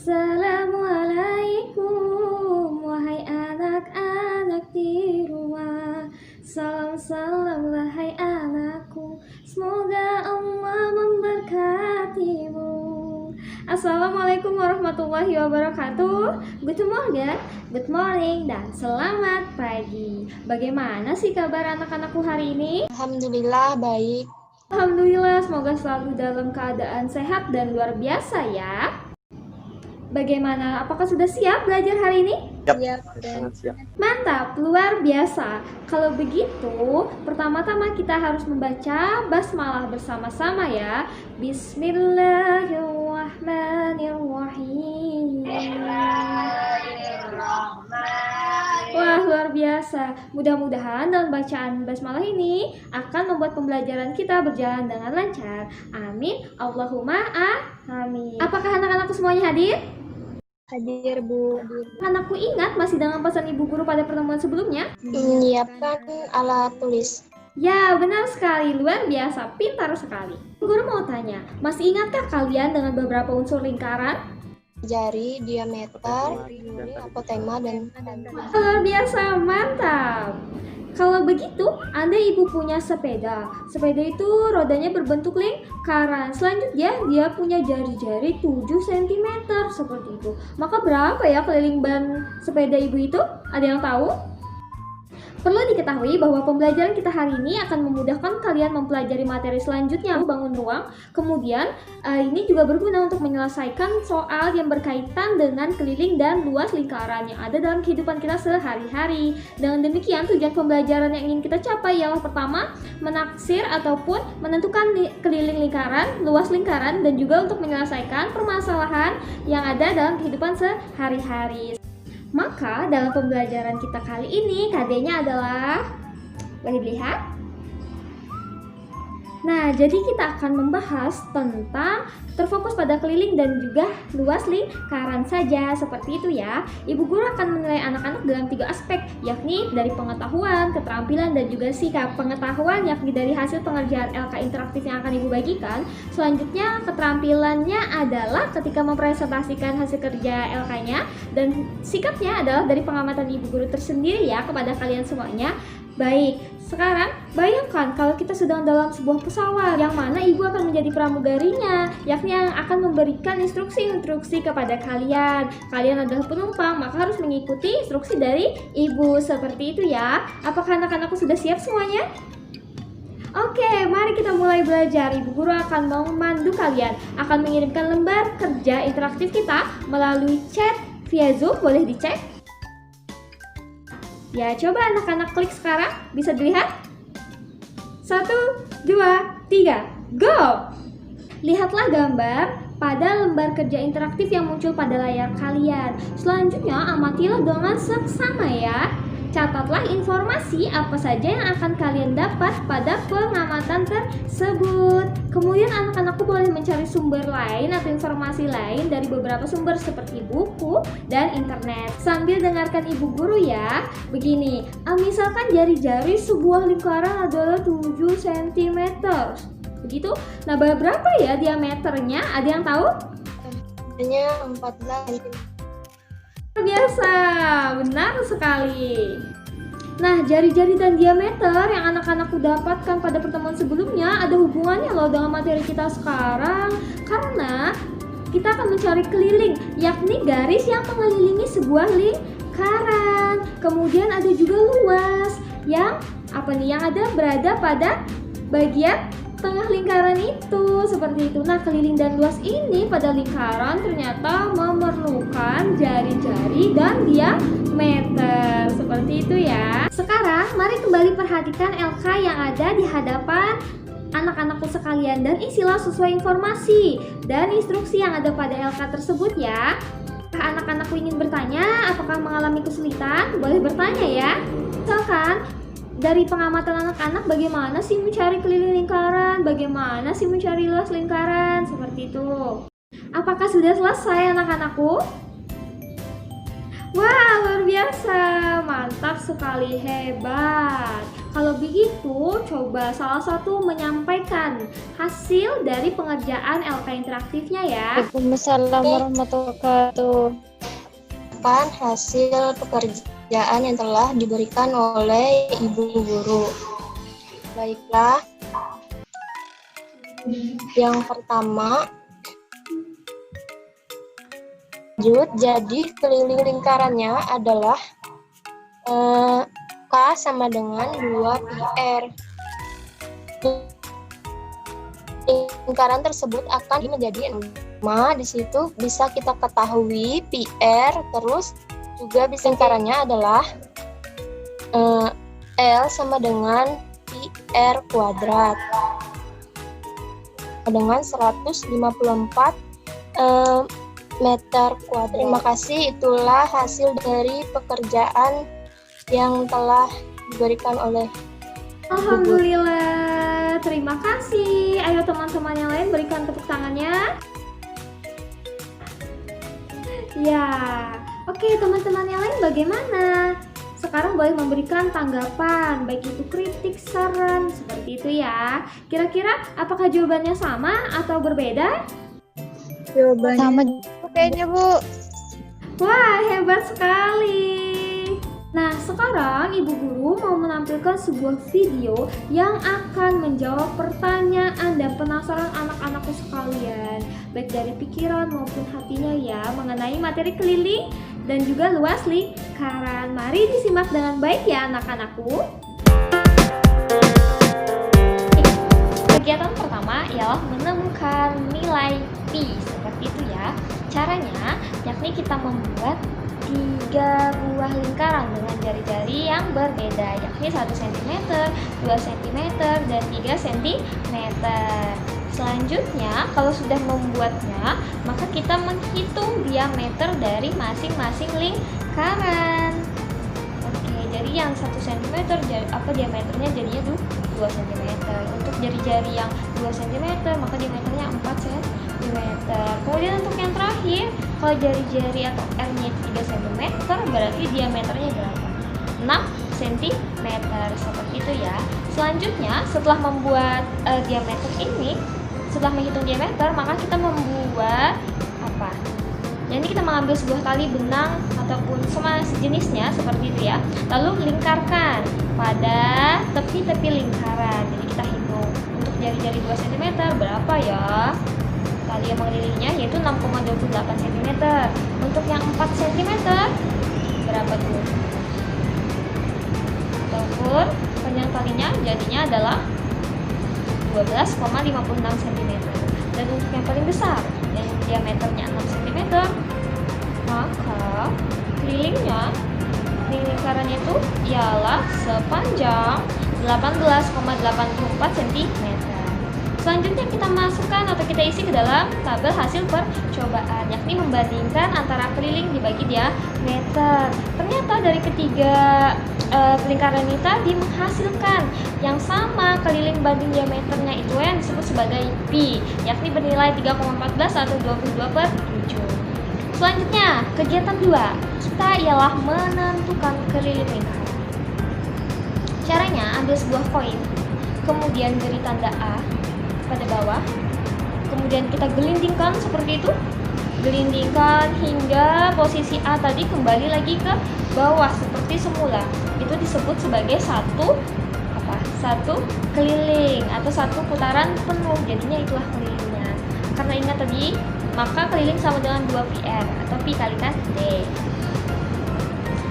Assalamualaikum, wahai anak-anak di rumah. Salam-salam wahai anakku, semoga Allah memberkatimu. Assalamualaikum warahmatullahi wabarakatuh. Good morning, good morning, dan selamat pagi. Bagaimana sih kabar anak-anakku hari ini? Alhamdulillah baik. Alhamdulillah, semoga selalu dalam keadaan sehat dan luar biasa ya. Bagaimana? Apakah sudah siap belajar hari ini? Siap. Mantap, luar biasa. Kalau begitu, pertama-tama kita harus membaca basmalah bersama-sama ya. Bismillahirrahmanirrahim. Wah, luar biasa. Mudah-mudahan dalam bacaan basmalah ini akan membuat pembelajaran kita berjalan dengan lancar. Amin. Allahumma amin. Apakah anak-anakku semuanya hadir? Hadir, Bu. Anakku ingat masih dengan pesan ibu guru pada pertemuan sebelumnya? Menyiapkan alat tulis. Ya, benar sekali. Luar biasa. Pintar sekali. Guru mau tanya, masih ingatkah kalian dengan beberapa unsur lingkaran? Jari, diameter, apotema, dan Luar biasa. Mantap. Kalau begitu, andai ibu punya sepeda. Sepeda itu rodanya berbentuk lingkaran. Selanjutnya, dia punya jari-jari 7 cm seperti itu. Maka berapa ya keliling ban sepeda ibu itu? Ada yang tahu? Perlu diketahui bahwa pembelajaran kita hari ini akan memudahkan kalian mempelajari materi selanjutnya, bangun ruang. Kemudian, ini juga berguna untuk menyelesaikan soal yang berkaitan dengan keliling dan luas lingkaran yang ada dalam kehidupan kita sehari-hari. Dengan demikian, tujuan pembelajaran yang ingin kita capai ialah pertama, menaksir ataupun menentukan keliling lingkaran, luas lingkaran, dan juga untuk menyelesaikan permasalahan yang ada dalam kehidupan sehari-hari. Maka dalam pembelajaran kita kali ini KD-nya adalah, boleh dilihat? Nah, jadi kita akan membahas tentang terfokus pada keliling dan juga luas lingkaran saja, seperti itu ya. Ibu guru akan menilai anak-anak dalam 3 aspek, yakni dari pengetahuan, keterampilan, dan juga sikap. Pengetahuan yakni dari hasil pengerjaan LK interaktif yang akan ibu bagikan. Selanjutnya, keterampilannya adalah ketika mempresentasikan hasil kerja LK-nya, dan sikapnya adalah dari pengamatan ibu guru tersendiri ya kepada kalian semuanya. Baik, sekarang bayangkan kalau kita sedang dalam sebuah pesawat yang mana ibu akan menjadi pramugarinya, yakni yang akan memberikan instruksi-instruksi kepada kalian. Kalian adalah penumpang, maka harus mengikuti instruksi dari ibu, seperti itu ya. Apakah anak-anakku sudah siap semuanya? Oke, mari kita mulai belajar. Ibu guru akan memandu kalian, akan mengirimkan lembar kerja interaktif kita melalui chat via Zoom, boleh dicek? Ya, coba anak-anak klik sekarang, bisa dilihat? 1, 2, 3, go! Lihatlah gambar pada lembar kerja interaktif yang muncul pada layar kalian. Selanjutnya, amatilah dengan seksama ya. Catatlah informasi apa saja yang akan kalian dapat pada pengamatan tersebut. Kemudian anak-anakku boleh mencari sumber lain atau informasi lain dari beberapa sumber seperti buku dan internet. Sambil dengarkan ibu guru ya. Begini, misalkan jari-jari sebuah lingkaran adalah 7 cm. Begitu. Nah, berapa ya diameternya? Ada yang tahu? hanya 14 cm. Biasa, benar sekali. Nah, jari-jari dan diameter yang anak-anakku dapatkan pada pertemuan sebelumnya ada hubungannya loh dengan materi kita sekarang. Karena kita akan mencari keliling, yakni garis yang mengelilingi sebuah lingkaran. Kemudian ada juga luas, yang yang ada berada pada bagian tengah lingkaran itu, seperti itu. Nah, keliling dan luas ini pada lingkaran ternyata memerlukan jari-jari dan diameter, seperti itu ya. Sekarang mari kembali perhatikan LK yang ada di hadapan anak-anakku sekalian dan isilah sesuai informasi dan instruksi yang ada pada LK tersebut ya. Anak-anakku ingin bertanya, apakah mengalami kesulitan? Boleh bertanya ya. Misalkan dari pengamatan anak-anak, bagaimana sih mencari keliling lingkaran? Bagaimana sih mencari luas lingkaran? Seperti itu. Apakah sudah selesai anak-anakku? Wah, luar biasa. Mantap sekali, hebat. Kalau begitu, coba salah satu menyampaikan hasil dari pengerjaan LK interaktifnya ya. Waalaikumsalam warahmatullahi wabarakatuh. Kan hasil pekerjaan yang telah diberikan oleh Ibu Guru. Baiklah. Yang pertama, jadi keliling lingkarannya adalah K sama dengan 2πr. Lingkaran tersebut akan menjadi 6. Di situ bisa kita ketahui PR, terus juga bisa lingkarannya adalah L sama dengan PR kuadrat dengan 154 meter kuadrat. Terima kasih, itulah hasil dari pekerjaan yang telah diberikan oleh Alhamdulillah, terima kasih. Ayo teman-teman yang lain berikan tepuk tangannya. Ya, oke teman-teman yang lain bagaimana? Sekarang boleh memberikan tanggapan, baik itu kritik, saran, seperti itu ya. Kira-kira apakah jawabannya sama atau berbeda? Jawabannya sama kayaknya, Bu. Wah, hebat sekali. Nah, sekarang Ibu Guru mau menampilkan sebuah video yang akan menjawab pertanyaan dan penasaran anak-anakku sekalian, baik dari pikiran maupun hatinya ya, mengenai materi keliling dan juga luas lingkaran. Mari disimak dengan baik ya anak-anakku. Kegiatan pertama ialah menemukan nilai pi, seperti itu ya. Caranya yakni kita membuat 3 buah lingkaran dengan jari-jari yang berbeda, yakni 1 cm, 2 cm, dan 3 cm. Selanjutnya, kalau sudah membuatnya, maka kita menghitung diameter dari masing-masing lingkaran. Oke, jadi yang 1 cm diameternya jadinya 2 cm. Untuk jari-jari yang 2 cm, maka diameternya 4 cm. Kemudian untuk yang terakhir, kalau jari-jari atau R-nya 3 cm, berarti diameternya berapa? 6 cm, seperti itu ya. Selanjutnya, setelah membuat diameter ini, setelah menghitung diameter, maka kita membuat apa? Jadi kita mengambil sebuah tali benang ataupun sama sejenisnya seperti itu ya. Lalu lingkarkan pada tepi-tepi lingkaran. Jadi kita hitung untuk jari-jari 2 cm berapa ya? Tali yang mengelilinginya yaitu 6,28 cm. Untuk yang 4 cm berapa tuh? Ataupun panjang talinya jadinya adalah 12,56 cm. Dan untuk yang paling besar yang diameternya 6 cm, maka kelilingnya lingkarannya itu ialah sepanjang 18,84 cm. Selanjutnya kita masukkan atau kita isi ke dalam tabel hasil percobaan, yakni membandingkan antara keliling dibagi diameter. Ternyata dari ketiga lingkaran ini tadi menghasilkan yang sama keliling banding diameternya, itu yang disebut sebagai pi, yakni bernilai 3,14 atau 22/7. Selanjutnya, kegiatan 2, kita ialah menentukan keliling lingkaran. Caranya, ambil sebuah koin, kemudian beri tanda A pada bawah, kemudian kita gelindingkan seperti itu, gelindingkan hingga posisi A tadi kembali lagi ke bawah seperti semula. Itu disebut sebagai satu keliling atau satu putaran penuh, jadinya itulah kelilingnya. Karena ingat tadi, maka keliling sama dengan 2πr atau pi kalikan d.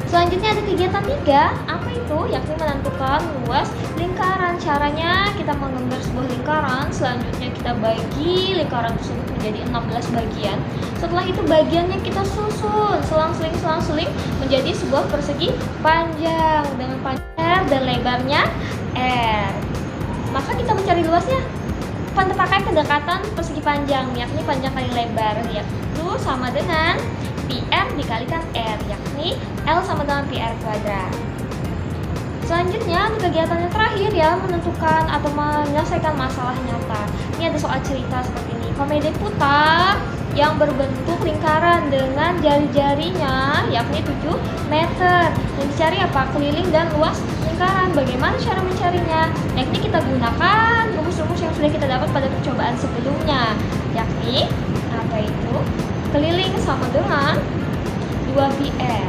Selanjutnya ada kegiatan 3, apa itu? Yakni menentukan luas lingkaran. Caranya kita menggambar sebuah lingkaran, selanjutnya kita bagi lingkaran tersebut menjadi 16 bagian. Setelah itu bagiannya kita susun selang-seling menjadi sebuah persegi panjang dengan panjang R dan lebarnya R. Maka kita mencari luasnya pakai pendekatan persegi panjang, yakni panjang kali lebar, yaitu sama dengan PR dikalikan R, yakni L sama dengan PR kuadrat. Selanjutnya, kegiatan yang terakhir ya, menentukan atau menyelesaikan masalah nyata. Ini ada soal cerita seperti ini. Komedi putar, yang berbentuk lingkaran dengan jari-jarinya yakni 7 meter. Yang dicari apa? Keliling dan luas lingkaran. Bagaimana cara mencarinya? Yakni kita gunakan rumus-rumus yang sudah kita dapat pada percobaan sebelumnya. Yakni apa itu? Keliling sama dengan 2πr.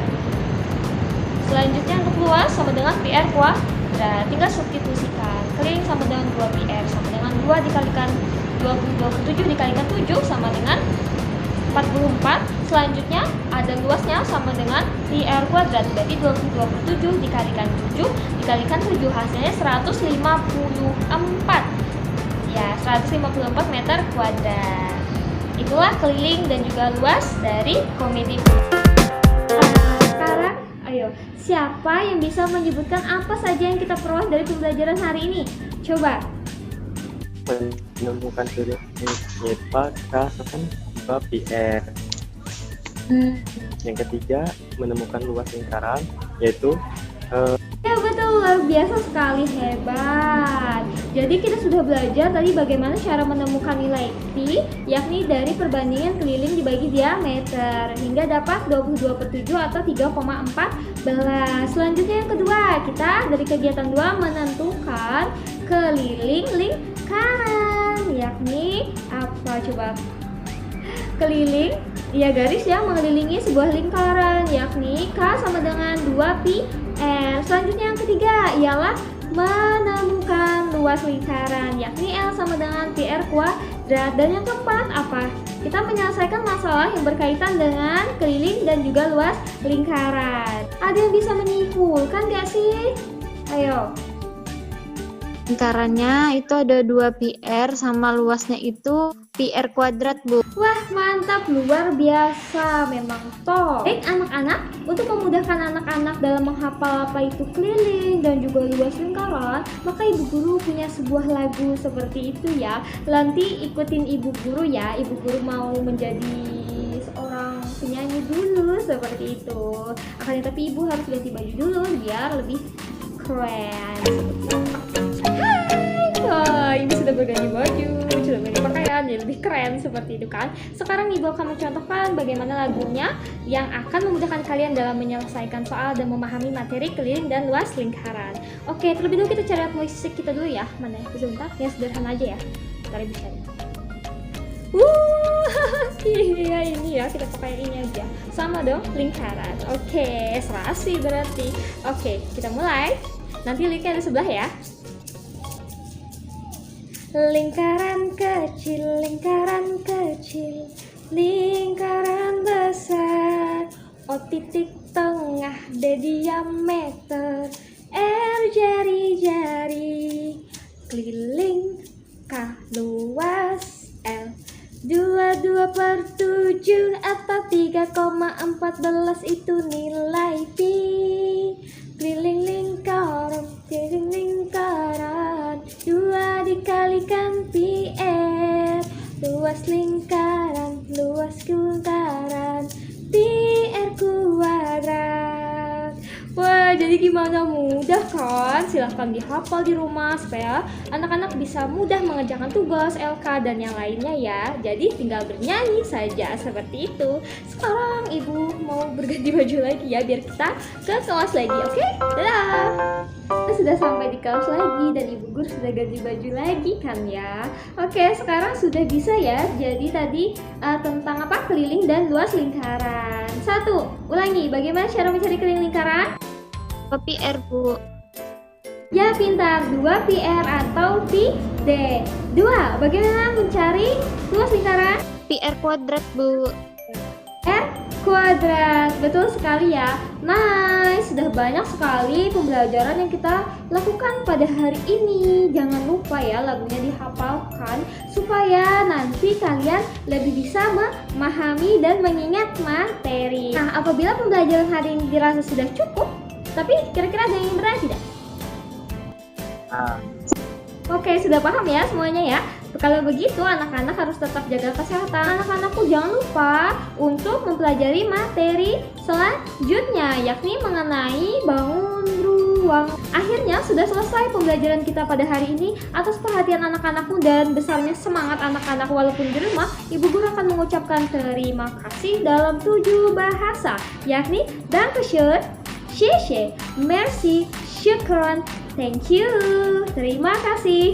Selanjutnya untuk luas sama dengan πr kuadrat. Tinggal substitusikan. Keliling sama dengan 2πr sama dengan 2 dikalikan 27 dikalikan 7 sama dengan 44. Selanjutnya ada luasnya sama dengan πr kuadrat. Berarti 27 dikalikan 7 dikalikan 7 hasilnya 154. Ya, 154 meter kuadrat. Itulah keliling dan juga luas dari komedi. Sekarang, ayo, siapa yang bisa menyebutkan apa saja yang kita peroleh dari pembelajaran hari ini? Coba. Menemukan keliling YPA K sama 2πr. Yang ketiga, menemukan luas lingkaran, yaitu Ya betul, luar biasa sekali, hebat. Jadi kita sudah belajar tadi bagaimana cara menemukan nilai pi, yakni dari perbandingan keliling dibagi diameter hingga dapat 22/7 atau 3,14. Selanjutnya yang kedua, kita dari kegiatan 2 menentukan keliling lingkaran, yakni apa coba? Keliling, ya garis yang mengelilingi sebuah lingkaran, yakni K sama dengan 2πr. Selanjutnya yang ketiga ialah menemukan luas lingkaran, yakni L sama dengan πr kuadrat. Dan yang keempat apa? Kita menyelesaikan masalah yang berkaitan dengan keliling dan juga luas lingkaran. Ada yang bisa menyimpulkan gak sih? Ayo. Lingkarannya itu ada 2πr sama luasnya itu πr kuadrat, Bu. Wah, mantap, luar biasa memang toh. Baik anak-anak, untuk memudahkan anak-anak dalam menghafal apa itu keliling dan juga luas lingkaran, maka ibu guru punya sebuah lagu seperti itu ya. Nanti ikutin ibu guru ya. Ibu guru mau menjadi seorang penyanyi dulu seperti itu. Akan tetapi ibu harus ganti baju dulu biar lebih keren. Wah, ini sudah berganti baju, sudah berganti pakaian, jadi lebih keren seperti itu kan. Sekarang ibu akan mencontohkan bagaimana lagunya yang akan memudahkan kalian dalam menyelesaikan soal dan memahami materi keliling dan luas lingkaran. Oke, terlebih dahulu kita cari alat musik kita dulu ya. Mana ya? Sebentar, yang sederhana aja ya. Kita bisa ya. Iya ini ya, kita pakai ini aja. Sama dong, lingkaran. Oke, serasi berarti. Oke, kita mulai. Nanti linknya di sebelah ya. Lingkaran kecil, lingkaran besar, O titik tengah, D diameter, R jari-jari, keliling, K luas, L 22/7 atau 3,14 itu nilai pi. Keliling lingkaran 2 dikalikan πr. Luas lingkaran πr kuadrat. Wah, jadi gimana, mudah kan? Silahkan dihafal di rumah supaya anak-anak bisa mudah mengerjakan tugas LK dan yang lainnya ya. Jadi tinggal bernyanyi saja seperti itu. Sekarang ibu mau berganti baju lagi ya biar kita ke kelas lagi, oke? Dadah! Kita sudah sampai di kelas lagi dan ibu guru sudah ganti baju lagi kan ya. Oke, sekarang sudah bisa ya. Jadi tadi tentang apa? Keliling dan luas lingkaran. 1. Ulangi, bagaimana cara mencari keliling lingkaran? PR, Bu. Ya, pintar. 2πr atau pi d. 2. Bagaimana mencari luas lingkaran? PR kuadrat, Bu. R kuadrat. Betul sekali ya. Nice. Sudah banyak sekali pembelajaran yang kita lakukan pada hari ini. Jangan lupa ya lagunya dihafalkan supaya nanti kalian lebih bisa memahami dan mengingat materi. Nah, apabila pembelajaran hari ini dirasa sudah cukup, tapi kira-kira ada yang ingin bertanya tidak? Oke, sudah paham ya semuanya ya. Kalau begitu anak-anak harus tetap jaga kesehatan. Anak-anakku jangan lupa untuk mempelajari materi selanjutnya, yakni mengenai bangun ruang. Akhirnya sudah selesai pembelajaran kita pada hari ini. Atas perhatian anak-anakmu dan besarnya semangat anak-anak walaupun di rumah, Ibu Guru akan mengucapkan terima kasih dalam 7 bahasa, yakni Dankeschön, Sheshe, Merci, Syukron, Thank you. Terima kasih.